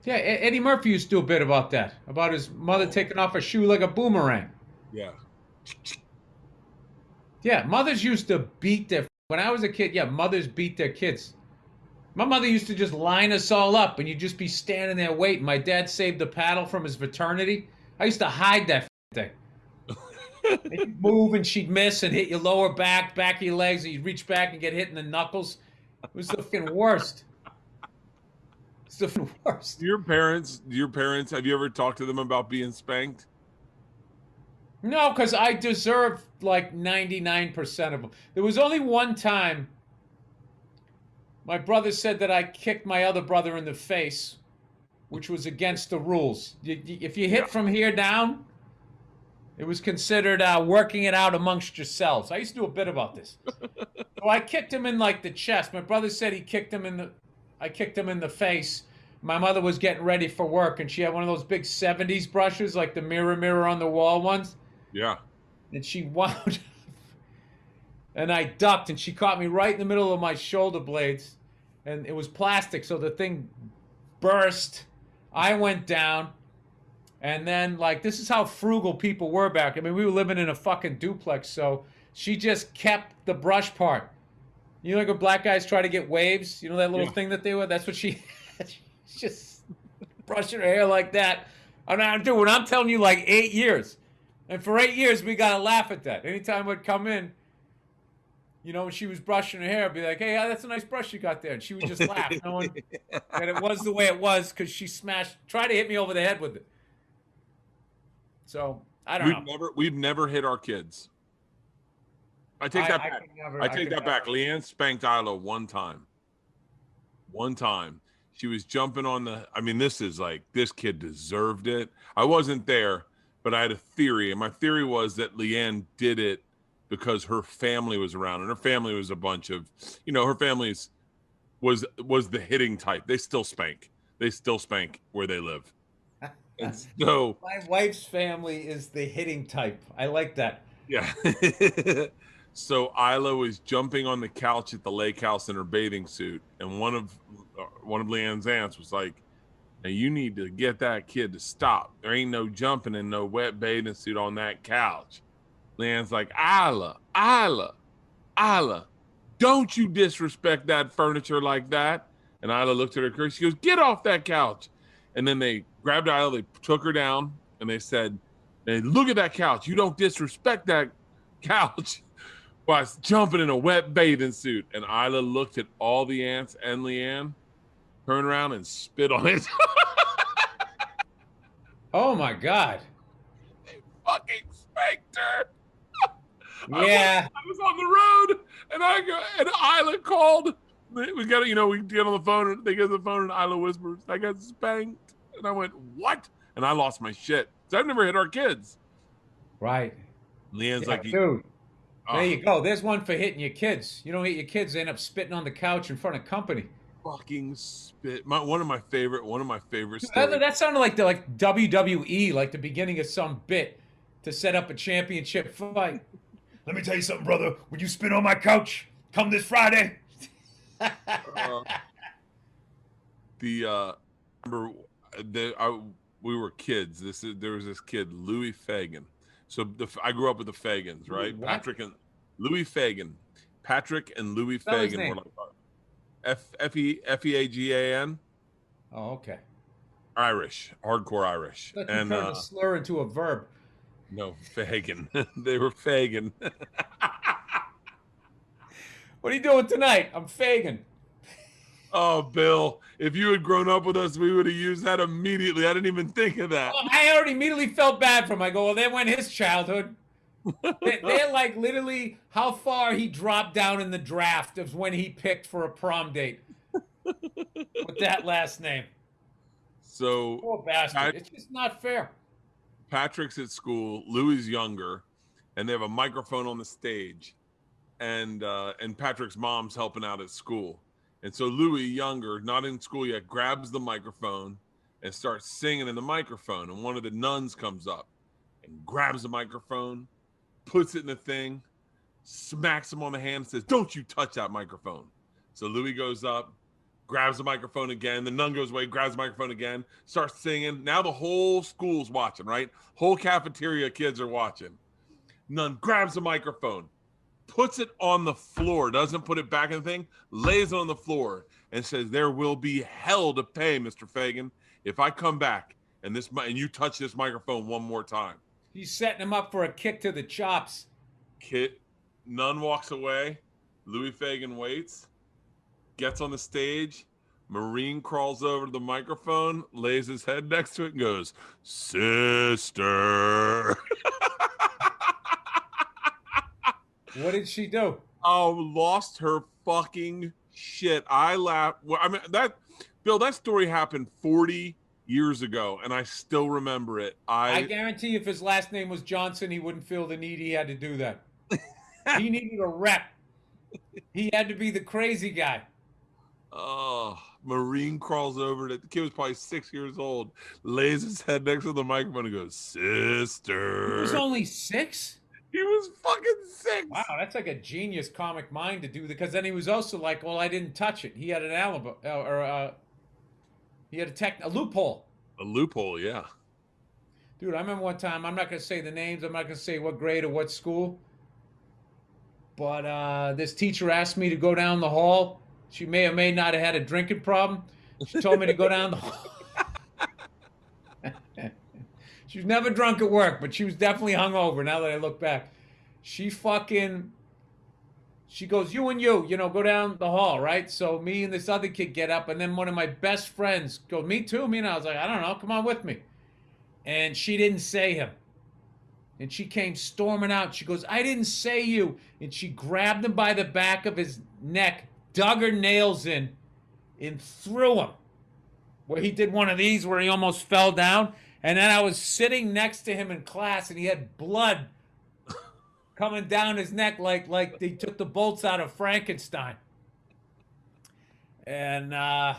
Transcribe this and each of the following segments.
Yeah, Eddie Murphy used to do a bit about that, about his mother taking off a shoe like a boomerang. Yeah. Yeah, mothers used to beat their. When I was a kid, yeah, mothers beat their kids. My mother used to just line us all up, and you'd just be standing there waiting. My dad saved the paddle from his fraternity. I used to hide that thing. And you'd move, and she'd miss and hit your lower back of your legs, and you'd reach back and get hit in the knuckles. It was the fucking worst. It's the worst. Your parents, have you ever talked to them about being spanked? No, because I deserved like 99% of them. There was only one time my brother said that I kicked my other brother in the face, which was against the rules. If you hit from here down, it was considered working it out amongst yourselves. I used to do a bit about this. So I kicked him in like the chest. My brother said I kicked him in the face. My mother was getting ready for work, and she had one of those big 70s brushes, like the mirror on the wall ones. Yeah. And she wound and I ducked, and she caught me right in the middle of my shoulder blades, and it was plastic, so the thing burst. I went down, and then, like, this is how frugal people were back. I mean, we were living in a fucking duplex, so she just kept the brush part. You know, like when black guys try to get waves, you know that little thing that they were? That's what she just brushing her hair like that. And I'm telling you, like 8 years. And for 8 years, we got to laugh at that. Anytime I'd come in, you know, when she was brushing her hair, I'd be like, hey, that's a nice brush you got there. And she would just laugh, knowing that it was the way it was, because she tried to hit me over the head with it. So, I don't know. We've never hit our kids. I take that back. I take that back. Leanne spanked Isla one time. One time. She was jumping on this kid deserved it. I wasn't there, but I had a theory. And my theory was that Leanne did it because her family was around. And her family was a bunch of, her family was the hitting type. They still spank. They still spank where they live. And so my wife's family is the hitting type. I like that. Yeah. So Isla was jumping on the couch at the lake house in her bathing suit, and one of Leanne's aunts was like, "Now you need to get that kid to stop. There ain't no jumping in no wet bathing suit on that couch." Leanne's like, Isla, don't you disrespect that furniture like that." And Isla looked at her, she goes, "Get off that couch." And then they grabbed Isla, they took her down, and they said, "Hey, look at that couch. You don't disrespect that couch by jumping in a wet bathing suit." And Isla looked at all the aunts and Leanne, turned around and spit on it. Oh my God. They fucking spanked her. Yeah. I was on the road, and Isla called. We get on the phone, and they get on the phone, and Isla whispers, "I got spanked." And I went, "What?" And I lost my shit. So I've never hit our kids. Right. Leanne's like, dude. There you go. There's one for hitting your kids. You don't hit your kids, they end up spitting on the couch in front of company. Fucking spit. One of my favorite stories. That sounded like WWE, like the beginning of some bit to set up a championship fight. Let me tell you something, brother. Would you spit on my couch? Come this Friday. We were kids. There was this kid, Louie Fagan. So I grew up with the Fagans, right? What? Patrick and Louie Fagan. Patrick and Louie Fagan were like F-E-A-G-A-N. Oh, okay. Irish, hardcore Irish. I thought you turned a slur into a verb. No, Fagan. They were Fagan. What are you doing tonight? I'm Fagan. Oh, Bill, if you had grown up with us, we would have used that immediately. I didn't even think of that. Oh, I already immediately felt bad for him. I go, well, there went his childhood. They're like literally how far he dropped down in the draft of when he picked for a prom date with that last name. So, poor bastard. It's just not fair. Patrick's at school. Louie's younger, and they have a microphone on the stage, and Patrick's mom's helping out at school. And so Louie, younger, not in school yet, grabs the microphone and starts singing in the microphone. And one of the nuns comes up and grabs the microphone, puts it in the thing, smacks him on the hand and says, "Don't you touch that microphone." So Louie goes up, grabs the microphone again. The nun goes away, grabs the microphone again, starts singing. Now the whole school's watching, right? Whole cafeteria kids are watching. Nun grabs the microphone, puts it on the floor, doesn't put it back in the thing, lays it on the floor, and says, "There will be hell to pay, Mr. Fagan, if I come back and you touch this microphone one more time." He's setting him up for a kick to the chops. Nun walks away. Louie Fagan waits, gets on the stage. Marine crawls over to the microphone, lays his head next to it, and goes, "Sister." What did she do? Oh, lost her fucking shit. I laughed. Well, I mean, Bill, that story happened 40 years ago, and I still remember it. I guarantee if his last name was Johnson, he wouldn't feel the need he had to do that. He needed a rep. He had to be the crazy guy. Oh, Marine crawls over to the kid was probably 6 years old, lays his head next to the microphone and goes, "Sister." He was only 6? He was fucking 6. Wow, that's like a genius comic mind to do, because then he was also like, well, I didn't touch it. He had an alibi, he had a loophole. A loophole, yeah. Dude, I remember one time, I'm not going to say the names, I'm not going to say what grade or what school, but this teacher asked me to go down the hall. She may or may not have had a drinking problem. She told me to go down the hall. She was never drunk at work, but she was definitely hungover now that I look back. She goes, you and you, go down the hall, right? So me and this other kid get up, and then one of my best friends goes, me too? And I was like, I don't know, come on with me. And she didn't say him. And she came storming out. She goes, I didn't say you. And she grabbed him by the back of his neck, dug her nails in, and threw him. Where he did one of these where he almost fell down. And then I was sitting next to him in class, and he had blood coming down his neck like they took the bolts out of Frankenstein. And I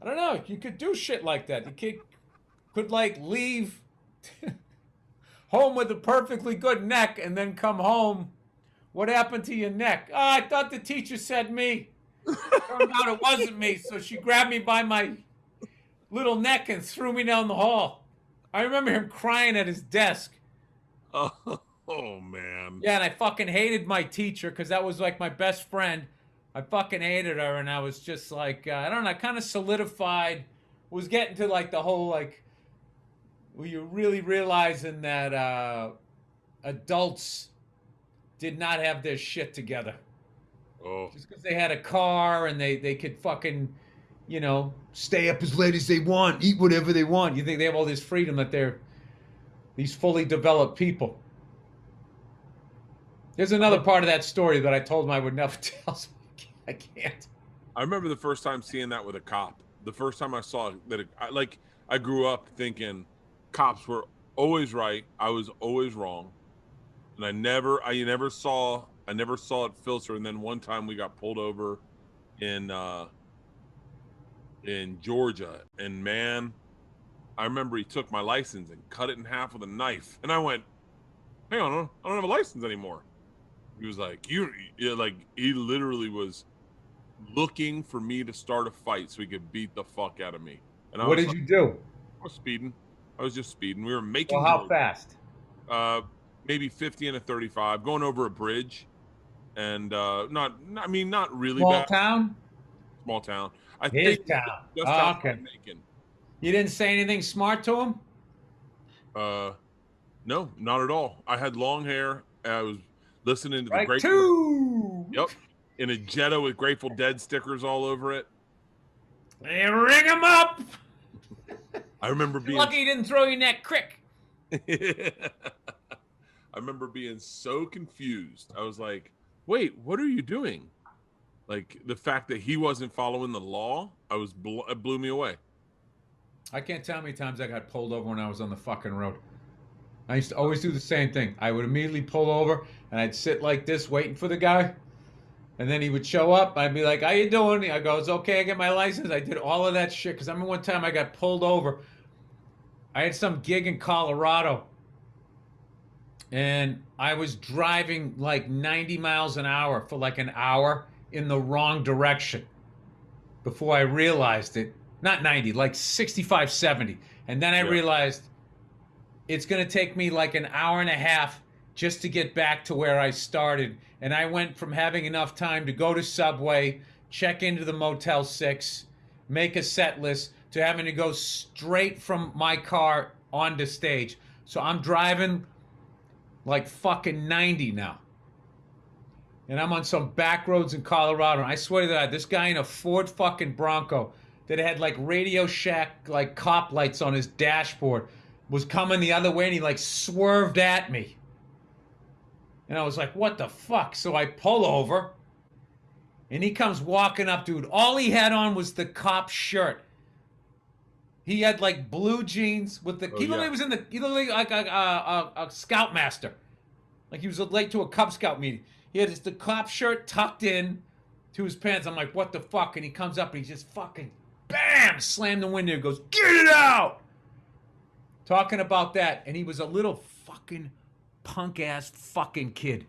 don't know, you could do shit like that. The kid could like leave home with a perfectly good neck and then come home. What happened to your neck? Oh, I thought the teacher said me. Turned out it wasn't me, so she grabbed me by my little neck and threw me down the hall. I remember him crying at his desk. Oh, man. Yeah, and I fucking hated my teacher because that was like my best friend. I fucking hated her, and I was just like, I don't know, I kind of solidified, was getting to like the whole like, where you're really realizing that adults did not have their shit together. Oh. Just because they had a car and they could fucking, stay up as late as they want, eat whatever they want. You think they have all this freedom that they're these fully developed people. There's another part of that story that I told him I would never tell, so I can't. I remember the first time seeing that with a cop. The first time I saw that, I grew up thinking cops were always right. I was always wrong. And I never saw it filter. And then one time we got pulled over in Georgia, and man, I remember he took my license and cut it in half with a knife, and I went, hang on, I don't have a license anymore. He was like, he literally was looking for me to start a fight so he could beat the fuck out of me. And what did you do? I was speeding. I was just speeding. We were making. Well, how fast? Maybe 50 and a 35, going over a bridge, and not really Small bad. Town? Small town. His town. Just Okay. You didn't say anything smart to him? No, not at all. I had long hair. I was listening to the Right two. Yep. In a Jetta with Grateful Dead stickers all over it. Hey, ring him up. I remember being lucky he didn't throw your neck crick. I remember being so confused. I was like, wait, what are you doing? Like, the fact that he wasn't following the law, it blew me away. I can't tell how many times I got pulled over when I was on the fucking road. I used to always do the same thing. I would immediately pull over, and I'd sit like this waiting for the guy. And then he would show up. I'd be like, how you doing? I go, it's okay, I get my license. I did all of that shit. Because I remember one time I got pulled over. I had some gig in Colorado. And I was driving like 90 miles an hour for like an hour in the wrong direction. before I realized it. Not 90, like 65, 70. And then I realized it's going to take me like an hour and a half just to get back to where I started. And I went from having enough time to go to Subway, check into the Motel 6, make a set list, to having to go straight from my car onto stage. So I'm driving like fucking 90 now. And I'm on some back roads in Colorado. And I swear to God, this guy in a Ford fucking Bronco that had like Radio Shack like cop lights on his dashboard was coming the other way, and he like swerved at me. And I was like, what the fuck? So I pull over, and he comes walking up, dude. All he had on was the cop shirt. He had like blue jeans with the. He was in the. He looked like a scoutmaster, like he was late to a Cub Scout meeting. He had the cop shirt tucked in to his pants. I'm like, what the fuck? And he comes up and he just fucking bam, slammed the window and goes, get it out. Talking about that, and he was a little fucking punk ass fucking kid.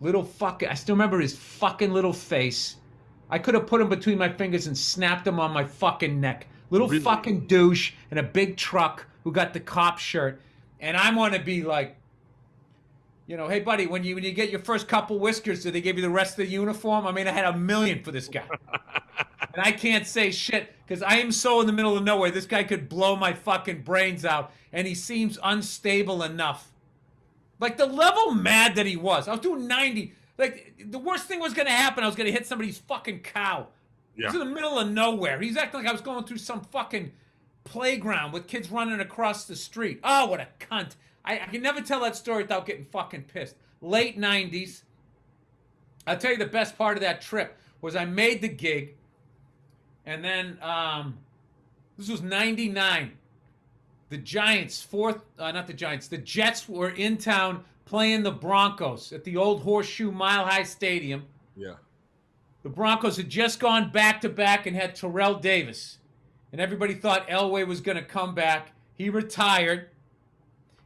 Little fucking. I still remember his fucking little face. I could have put him between my fingers and snapped him on my fucking neck. Little fucking douche in a big truck who got the cop shirt. And I want to be like, you know, hey buddy, when you get your first couple whiskers, do they give you the rest of the uniform? I mean, I had $1 million for this guy. And I can't say shit because I am so in the middle of nowhere. This guy could blow my fucking brains out. And he seems unstable enough. Like the level mad that he was. I was doing 90. Like the worst thing was going to happen. I was going to hit somebody's fucking cow. Yeah. He was in the middle of nowhere. He's acting like I was going through some fucking playground with kids running across the street. Oh, what a cunt. I can never tell that story without getting fucking pissed. Late 90s. I'll tell you the best part of that trip was I made the gig. And then this was 99. The Giants, the Jets were in town playing the Broncos at the old Horseshoe Mile High Stadium. Yeah. The Broncos had just gone back-to-back and had Terrell Davis. And everybody thought Elway was going to come back. He retired.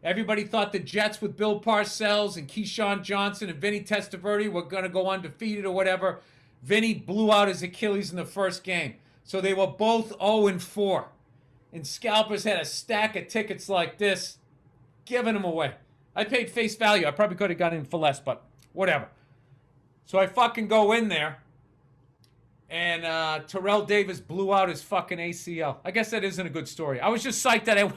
Everybody thought the Jets with Bill Parcells and Keyshawn Johnson and Vinny Testaverde were going to go undefeated or whatever. Vinny blew out his Achilles in the first game. So they were both 0-4. And scalpers had a stack of tickets like this, giving them away. I paid face value. I probably could have got in for less, but whatever. So I fucking go in there, and Terrell Davis blew out his fucking ACL. I guess that isn't a good story. I was just psyched that I